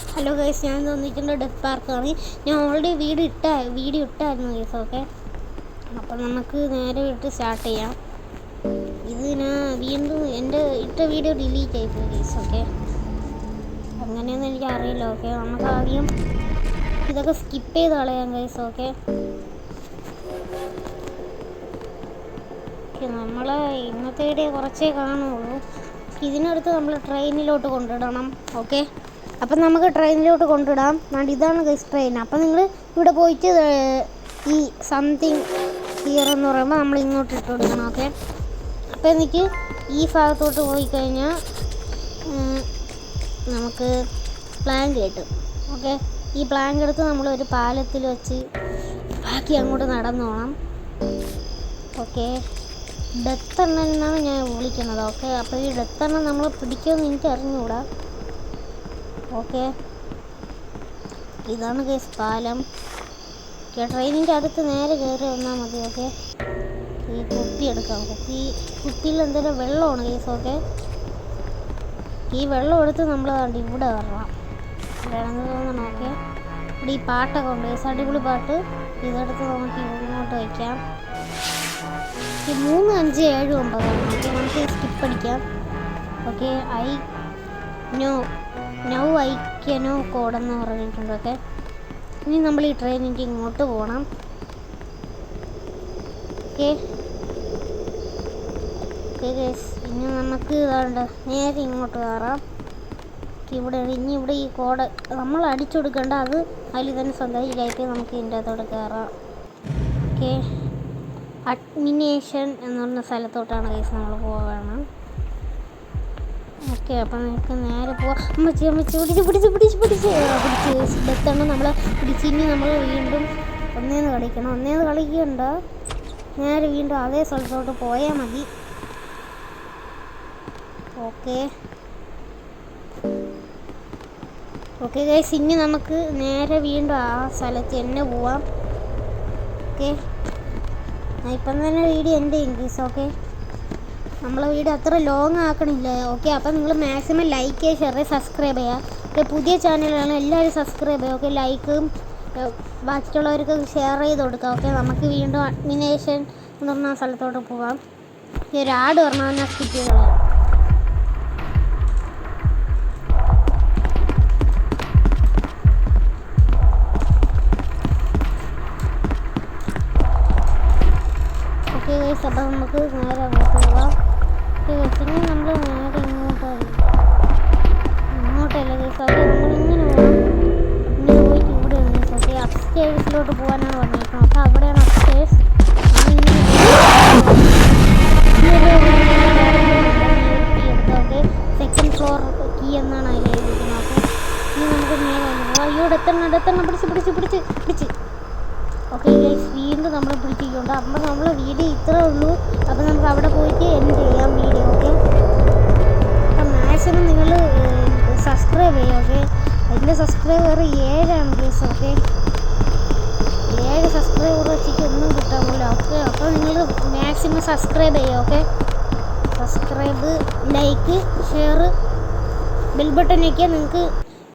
Hello guys, ഞാൻ തോന്നിയിട്ടുണ്ട് death പാർക്കാണ്. ഞാൻ ഓൾറെഡി വീഡിയോ ഇട്ടായിരുന്നു ഗൈസ്. ഓക്കെ, അപ്പം നമുക്ക് നേരെ വിട്ട് സ്റ്റാർട്ട് ചെയ്യാം. ഇത് ഞാൻ വീണ്ടും എൻ്റെ ഇട്ട വീഡിയോ ഡിലീറ്റ് ആയിപ്പോയി ഗൈസ്. ഓക്കെ, അങ്ങനെയൊന്നും എനിക്ക് അറിയില്ല. ഓക്കെ, നമുക്ക് ആദ്യം ഇതൊക്കെ സ്കിപ്പ് ചെയ്ത് കളയാം ഗൈസ്. ഓക്കെ, നമ്മളെ ഇന്നത്തെ വീഡിയോ കുറച്ചേ കാണുള്ളൂ. ഇതിനടുത്ത് നമ്മൾ ട്രെയിനിലോട്ട് കൊണ്ടിടണം. ഓക്കെ, അപ്പം നമുക്ക് ട്രെയിനിലോട്ട് കൊണ്ടിടാം. ഇതാണ് ഗൈസ് ട്രെയിൻ. അപ്പം നിങ്ങൾ ഇവിടെ പോയിട്ട് ഈ സംതിങ് ഹിയർ എന്ന് പറയുമ്പോൾ നമ്മൾ ഇങ്ങോട്ട് ഇട്ട് കൊടുക്കണം. ഓക്കെ, അപ്പോൾ എനിക്ക് ഈ ഭാഗത്തോട്ട് പോയി കഴിഞ്ഞാൽ നമുക്ക് പ്ലാങ്ക് കിട്ടും. ഓക്കെ, ഈ പ്ലാങ്ക് എടുത്ത് നമ്മൾ ഒരു പാലത്തിൽ വെച്ച് ബാക്കി അങ്ങോട്ട് നടന്നു പോകണം. ഓക്കെ, ഡെത്ത് എണ്ണൻ എന്നാണ് ഞാൻ വിളിക്കുന്നത്. ഓക്കെ, അപ്പോൾ ഈ ഡെത്ത് എണ്ണം നമ്മൾ പിടിക്കുമെന്ന് എനിക്ക് അറിഞ്ഞുകൂടാ. ഓക്കെ, ഇതാണ് ഗൈസ് പാലം. ഓക്കെ, ട്രെയിനിൻ്റെ അടുത്ത് നേരെ കയറി വന്നാൽ മതി. ഓക്കെ, ഈ കുപ്പി എടുക്കാം. കുപ്പിയിൽ എന്തെങ്കിലും വെള്ളമാണ് ഗൈസ്. ഓക്കെ, ഈ വെള്ളം എടുത്ത് നമ്മൾ ഇവിടെ വരണം. വേണമെന്ന് തോന്നണം. ഓക്കെ, ഇവിടെ ഈ പാട്ടൊക്കെ ഉണ്ട് ഗൈസ്, അടിപൊളി പാട്ട്. ഇതെടുത്ത് നമുക്ക് ഇങ്ങോട്ട് വയ്ക്കാം. 3, 5, 7, 9. ഓക്കെ, നമുക്ക് സ്കിപ്പ് അടിക്കാം. ഓക്കെ, നൗ ഐ കനോ കോഡെന്ന് പറഞ്ഞിട്ടുണ്ട്. ഓക്കെ, ഇനി നമ്മൾ ഈ ട്രെയിനിലേക്ക് ഇങ്ങോട്ട് പോകണം. ഓക്കെ ഗൈസ്, ഇനി നമുക്ക് ഇതാണ്ട് നേരെ ഇങ്ങോട്ട് കയറാം. ഇവിടെ ഈ കോഡ് നമ്മൾ അടിച്ചു കൊടുക്കേണ്ട, അത് അതിൽ തന്നെ സ്വന്തമായിട്ട് നമുക്ക് ഇതിൻ്റെ അകത്തോട്ട് കയറാം. ഓക്കെ, അഡ്മിനേഷൻ എന്ന് പറഞ്ഞ സ്ഥലത്തോട്ടാണ് ഗൈസ് നമ്മൾ പോകണം. ഓക്കെ, അപ്പം നമുക്ക് നേരെ പോവാം. പിടിച്ച് ഡെത്താണ് നമ്മളെ പിടിച്ചിനി നമ്മൾ വീണ്ടും ഒന്നേന്ന് കളിക്കണ്ട. നേരെ വീണ്ടും അതേ സ്ഥലത്തോട്ട് പോയാൽ മതി. ഓക്കെ ഗൈസ്, ഇനി നമുക്ക് നേരെ വീണ്ടും ആ സ്ഥലത്ത് തന്നെ പോവാം. ഓക്കെ, ഇപ്പം തന്നെ വീഡിയോ എൻ്റെ ഇംഗ്ലീഷ്. ഓക്കെ, നമ്മളെ വീഡിയോ അത്ര ലോങ് ആക്കണില്ല. ഓക്കെ, അപ്പം നിങ്ങൾ മാക്സിമം ലൈക്ക് ചെയ്യുക, ഷെയർ ചെയ്യുക, സബ്സ്ക്രൈബ് ചെയ്യുക. ഓക്കെ, പുതിയ ചാനലാണ്, എല്ലാവരും സബ്സ്ക്രൈബ് ചെയ്യുക. ഓക്കെ, ലൈക്കും ബാക്കിയുള്ളവർക്ക് ഷെയർ ചെയ്ത് കൊടുക്കുക. ഓക്കെ, നമുക്ക് വീണ്ടും അഡ്മിനേഷൻ എന്ന് പറഞ്ഞ സ്ഥലത്തോട്ട് പോകാം. ഈ ഒരു ആഡ് പറഞ്ഞാൽ ഞാൻ സ്കിപ്പ് ചെയ്ത് കളയാം. ഓക്കെ ഗൈസ്, അപ്പം നമുക്ക് നേരെ അങ്ങോട്ട് പോകാം. പിന്നെ നമ്മൾ നേരെ ഇങ്ങോട്ടല്ല ഗൈസ്. ഓക്കെ, നമ്മളിങ്ങനെ പോകണം. ഇങ്ങനെ പോയിട്ട് ഇവിടെ ഉണ്ട് ഗൈസ്. ഓക്കെ, അപ്സ്റ്റേഴ്സിലോട്ട് പോകാനാണ് പറഞ്ഞിരിക്കുന്നത്. അപ്പോൾ അവിടെയാണ് upstairs. Okay, second floor key എന്നാണ് അതിൽ എഴുതിയിരിക്കുന്നത്. ഓക്കെ, ഇനി നമുക്ക് നേരെ പോകാം. അയ്യോ, ഡെത്തെണ്ണം പിടിച്ച്. ഓക്കെ ഗൈസ്, വീണ്ടും നമ്മൾ പിടിച്ചിട്ടുണ്ട്. അപ്പം നമ്മളെ വീഡിയോ ഇത്രേ ഉള്ളൂ. അപ്പം നമുക്ക് അവിടെ പോയിട്ട് എൻഡ് ചെയ്യാം വീഡിയോ. ഓക്കെ, അപ്പം മാക്സിമം നിങ്ങൾ സബ്സ്ക്രൈബ് ചെയ്യുക. ഓക്കെ, എൻ്റെ സബ്സ്ക്രൈബർ 7 ഗൈസ്. ഓക്കെ, 7 സബ്സ്ക്രൈബർ വെച്ചിട്ട് ഒന്നും കിട്ടാമില്ല. ഓക്കെ, അപ്പോൾ നിങ്ങൾ മാക്സിമം സബ്സ്ക്രൈബ് ചെയ്യുക. Okay, subscribe, like, share, bell button ഞെക്കിയാൽ നിങ്ങൾക്ക്